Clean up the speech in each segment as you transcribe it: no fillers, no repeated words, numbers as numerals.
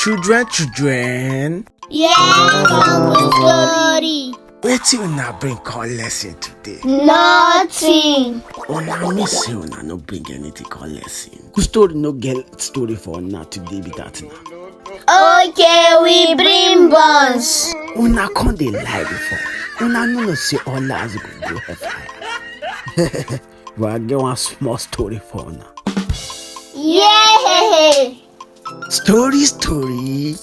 Children. Yes, Uncle Story. Wetin una bring come lesson today? Nothing. Una me say una no bring anything come lesson. Good story no get story for una today be that na. Okay, we bring buns. Una come dey lie before. Una no know say all lies go hellfire. But I get one small story for una. Yay! Story. Story.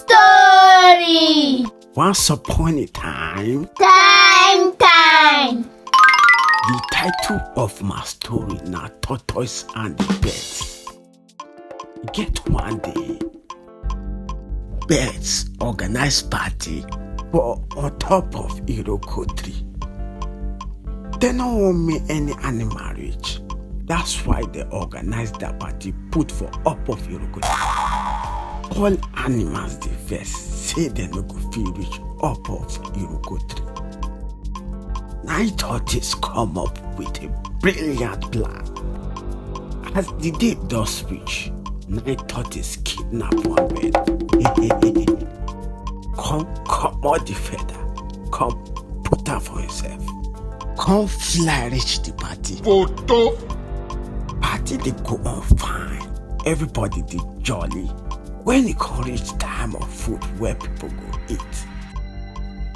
Once upon a time. Time. The title of my story na Tortoise and the Birds. Get one day, birds organize party for on top of Iroko tree. They no want me any animal reach. That's why they organize that party put for up of Iroko tree. All animals dey vex say they no go fit reach up of Iroko tree. Nine tortoises come up with a brilliant plan. As the day does reach, 9 tortoises kidnap one bird. Come out the feather, come put her for himself. Come fly reach the party. Photo. Party they go on fine. Everybody dey jolly. When it come reach time of food where people go eat,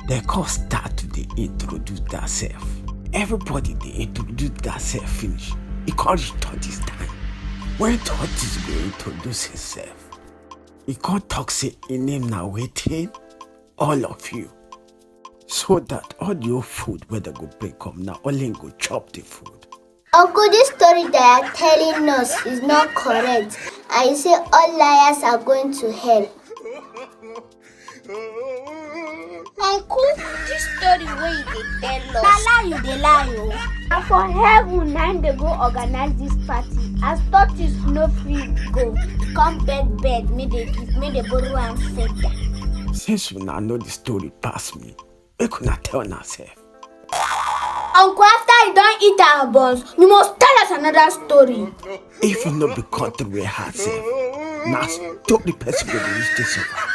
they come start to dey introduce themselves. Everybody dey introduce themselves finish. It come reach tortoise time. When tortoise go introduce himself, he come talk say him name na wetin? All of you. So that all your food where they go bring come now, only go chop the food. Uncle, this story they are telling us is not correct. And you say all liars are going to hell. Uncle, this story wey you dey tell us. Na lie you dey lie o. Na for heaven na im dey go organize this party. As tortoise no fit go, come beg make they borrow am feather. Since una know the story pass me, make una tell una sef. Uncle, after you don't eat our buns, you must tell us another story. If you no be country wey hard sef, na story person go dey use dey survive.